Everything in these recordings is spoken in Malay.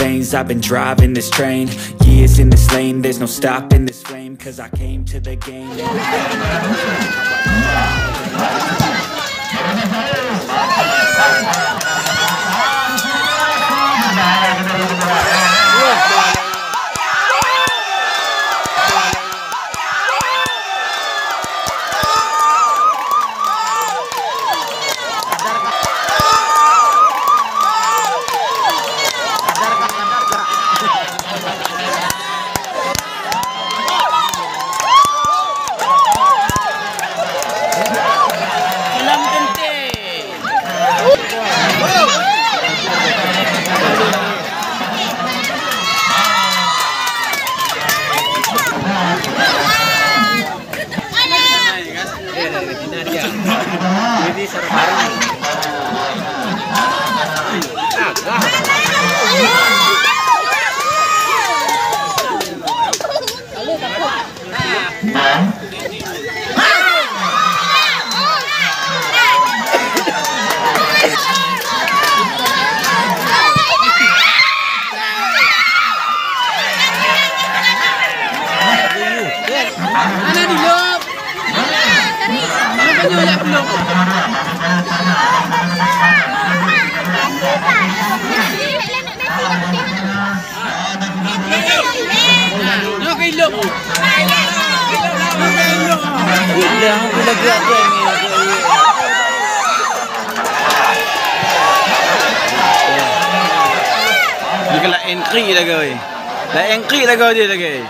lanes, I've been driving this train. Years in this lane, there's no stopping this flame. Cause I came to the game. Dia lah entry lagi. Lah entry lagi dia lagi.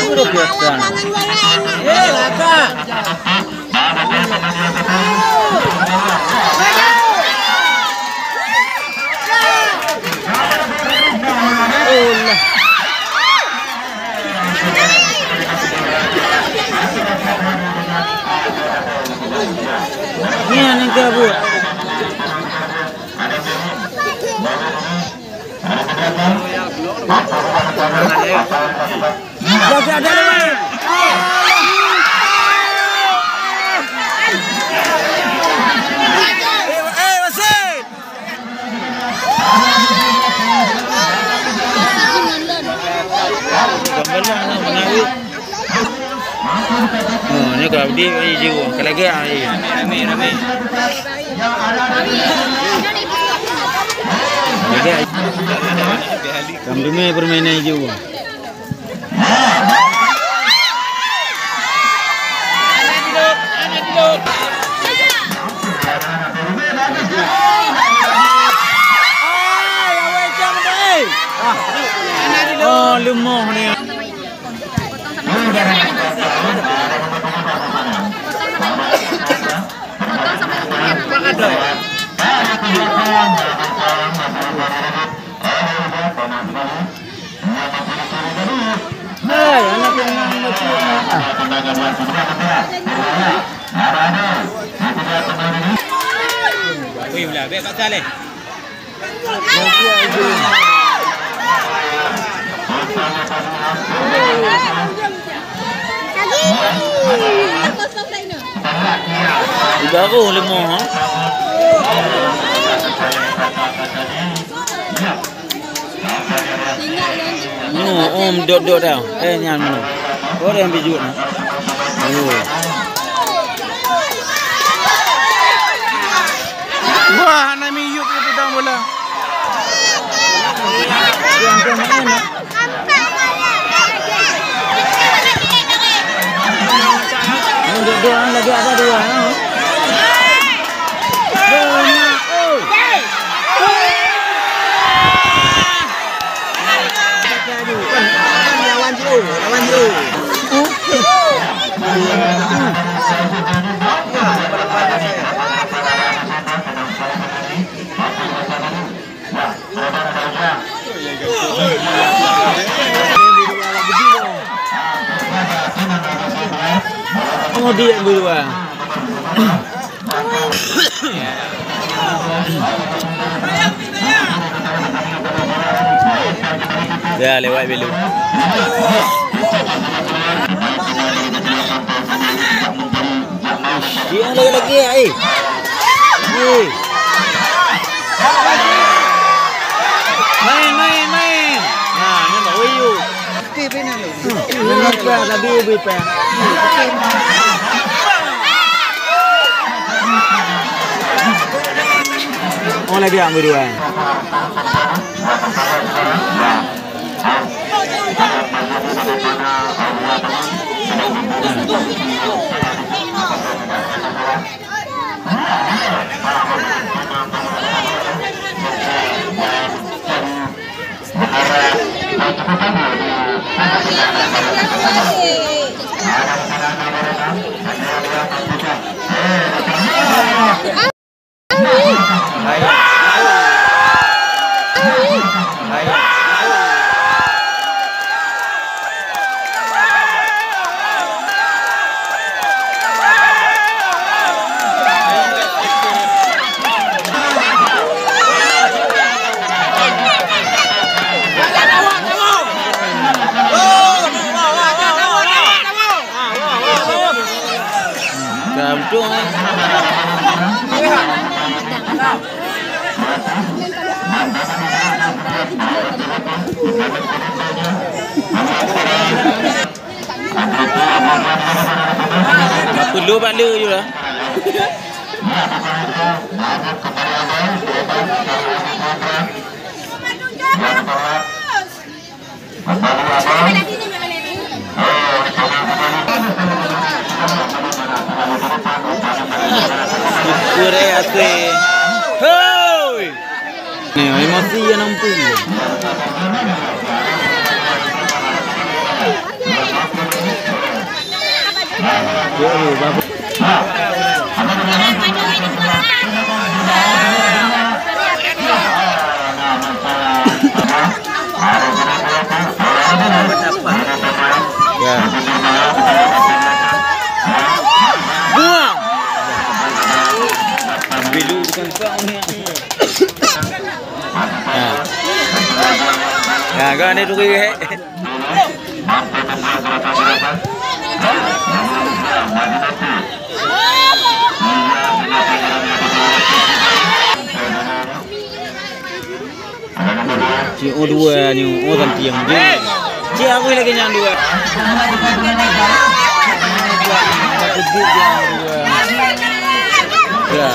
Udah biasa. Laka. Ni yang kabut. Jaga ada. Wasit. Gambarlah nak menawik. Oh, ni kalau dia jiwa. Kalau dia rame. Kami ni permainan jiwa. Oh, lumah ni. Hai, anak yang macam Wih, belah, baik tak salah. Baru lemah. Om dot dah. Nyan mana? Orang yang bijut nak. Wah, nak miyuk ke pedang bola. Yang mana? Dua lagi ada dua. Lawan dulu. Oh dia berdua. Ya lewat belu. Dia lagi ai. Main. Nah, nampak wayu. Nampak tadi berapa? Oh lagi ambil dua. Perlu bala je lah. Kurang asyik. Hoi. Ni masih yang nampak. Buang. Bilu bukan kau ni. Ya, kau ni tu ke? Cik dua ni, ganti yang dia. Cik aku lagi yang dua. Satu bit yang dua. Ya.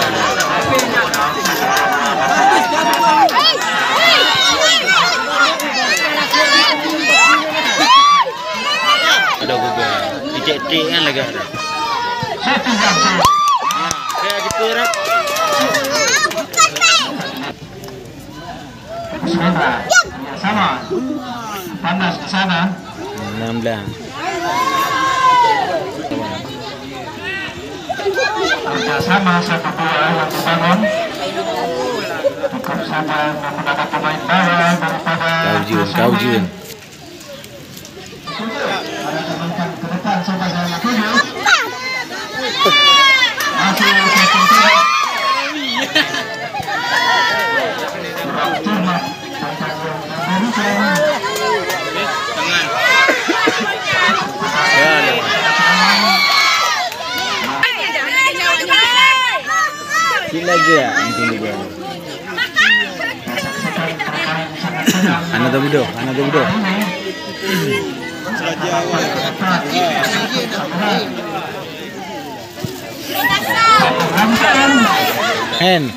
Ada juga. Cik kan lagi ada. Kayak gitu rak. Sama. Panas ke sana. 16. Kerjasama satu dua yang dibangun. Cukup sama menggunakan pemain bawah daripada Kau jun. ke depan sampai dengan 7. Masih satu tiga. Lagi ya, mungkin juga. Anak tu budak. Hen.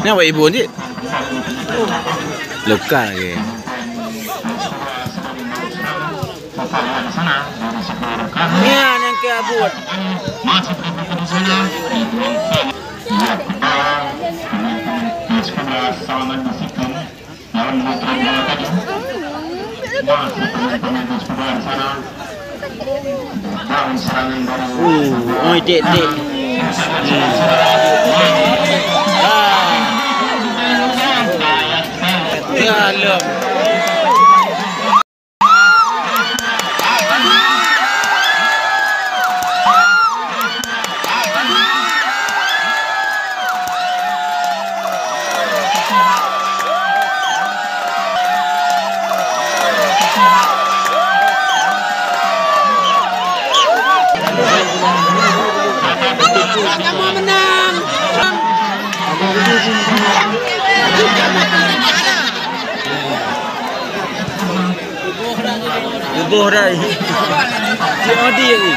Ni apa ibu ni? Lekar lagi. Ni yang ke abut. Oh, dek. Ya Allah. Kamu menang. Bubuh dah. Si Odi ni.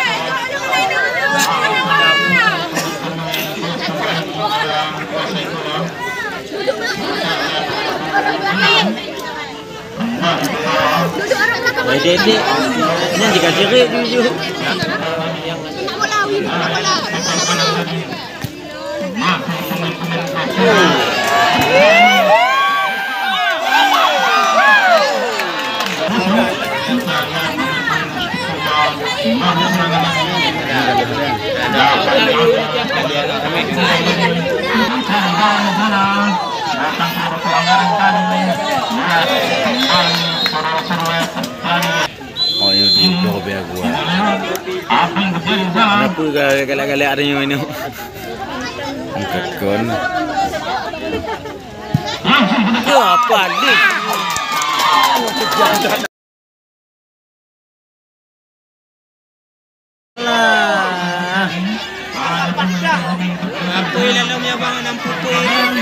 Dedek, ni jika jerit dulu. Oh, ini di bawah biar gua. Kenapa galak-galak ada yang ini? Angkatkan. Apa ni? Apa yang dalam yang bang 60 poin?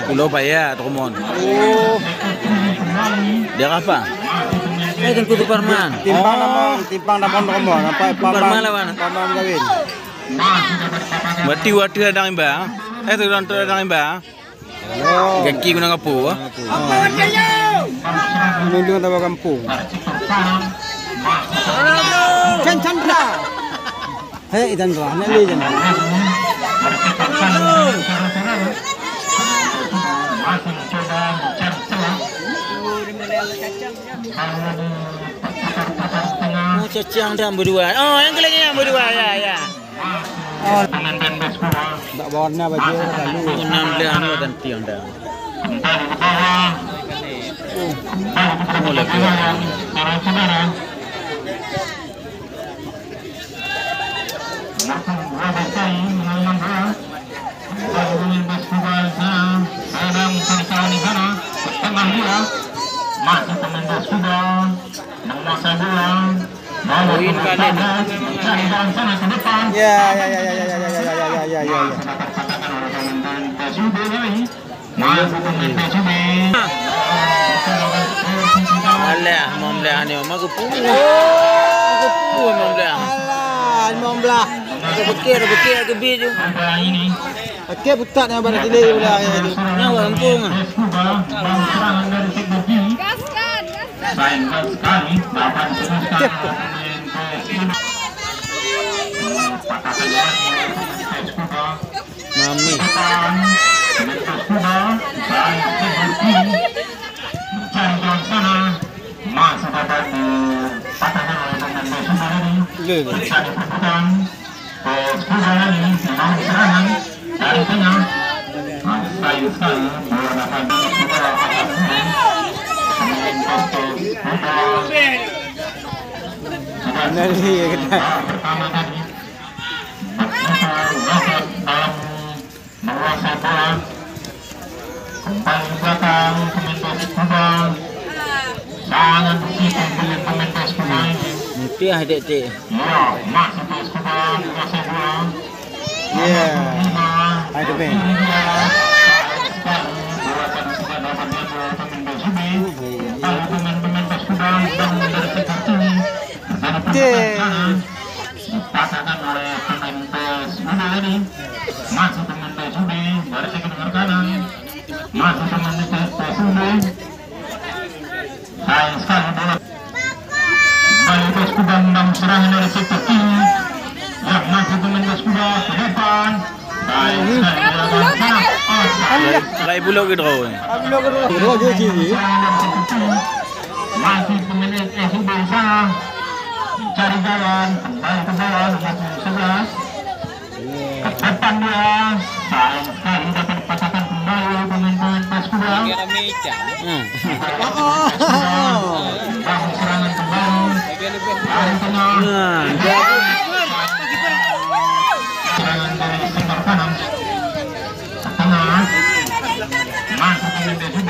Pulau Paya, Tromon. Oh. Dia apa? Kan Kutu Parman. Timpang nama Tromon. Apa Parman lawan. Parman kawin. Wati ada imba. Tu orang tu ada imba. Oh. Gaki guna ngapu. Apa dia? Nundung tahu kampung. Chandra. Hei Chandra, nak lihat Chandra. Oh, cacang dah berdua. Oh, yang kelima yang berdua. Ya. Oh, tak warna baju lalu. 16 ni dan tiang dah. Oh, lagi. Masih pemain sudah nomor 1 poin kali cari jalan sana ke depan Ya. Alah, membelah ni mak kupu. Kupu membelah. Alah, membelah. Bekir ke biju. Okey, putak yang pada tadi pula itu. Nyawa kampung. Sayang sekali dapat teruskan Mami. mencari jalan sana masih dapat dipatahkan oleh pemain ini. Mencari perputaran ke sekolah ini memang serangan dari tengah. Sayang sekali bola dapat sekolah atas pemain Nali kita. pertama tadi dalam menguasai bola kembali ke belakang pemain Persekuba sangat bersih pemain Persekuba ini. Mesti ada cik. Ya, masih Persekuba menguasai bola. Ya. Ada ben. Bola tadi sudah dapat diambil pemain Persekuba. Pemain Persekuba sedang mendekat kartu. Dipatahkan oleh pemain Persekuba ini. Masih pemain Persekuba berarti ke nomor kanan. Masih pemain Persekuba. Sayang sekali bola. Kembali Persekuba membangun serangan dari sektor kiri. Yang masih pemain Persekuba ke depan. Sayang sekali bola sana. Rai pulau ke draw ni. Abi lo kedua je je. Masih pemain Persekuba sana. sana mencari jalan kembali ke bawah nomor 11. Ke depan dia sayang sekali dapat dipatahkan kembali oleh pemain-pemain Perskuba. Bangun serangan kembali dari tengah. Serangan dari sebelah kanan ke tengah. Masuk pemain PSIB,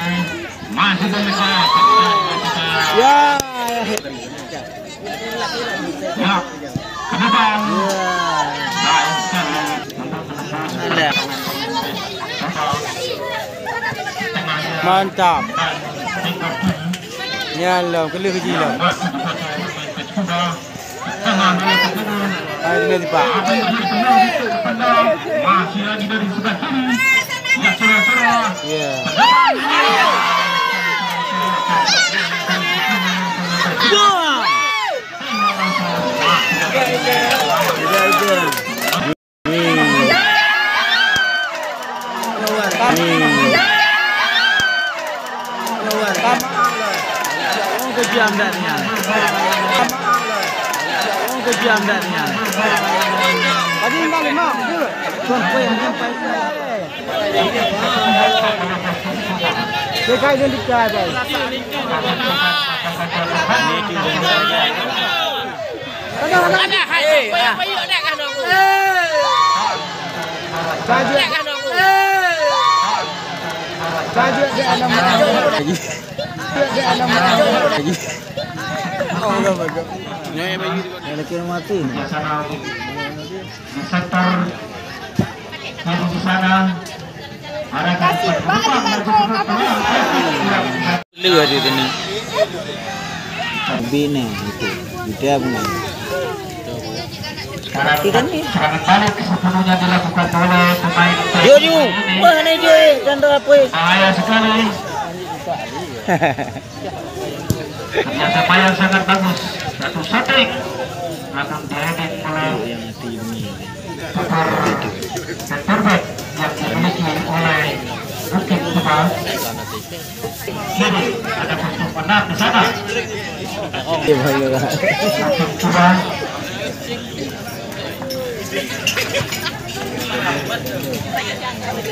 masih dari ya, ke depan. Baik sekali untuk menembus. Mantap. Nyala kelih ke jila. Ayo dia dipak. Masih lagi dari sebelah kiri. Ya, sudah. Ya. Kejam datnya. Kejam datnya. Tadi lima. Sampai yang sampai. Dekai dia dikai bai. Ni tu dia. Ada hai. Payuk nak kan aku. Saja kan aku. Saja dia ada lagi. Dia ada lagi. Oh, bagus. Nyai bagi dia kira mati. Di sektor di sana arahkan lu ada tu ni. Bina itu. Dia punya. Sekarang balik sepenuhnya dilakukan oleh pemain. Yo, mana dia? Chandra apa? Bahaya sekali. Ternyata Maya sangat bagus. Satu shooting akan diedit oleh Peterback yang dimiliki oleh Bukit Kuba. Kiri ada kostum benar di sana. Bukit Kuba.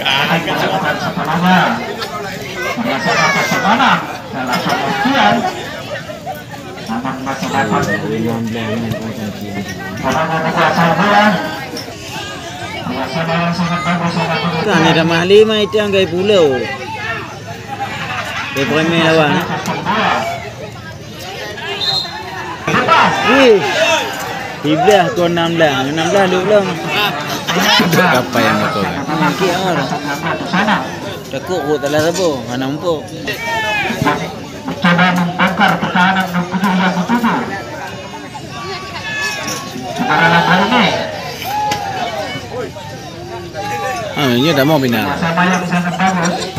Ada kesempatan sepenuhnya. Biasanya bagaimana dalam pembuktian namun masih dapat orang menguasai bola. Biasanya yang sangat bagus kan ada mahlima itu yang gay pulau. Dia premier lawan. Hiblah kau 16 lu belum. Apa yang betul? Kiar. Takut kau tak lari bo, mana umpo. Coba membongkar pertahanan Bengkulu yang betul. Sekarang kali ini. Ini dah mau bina. Sama yang sangat bagus.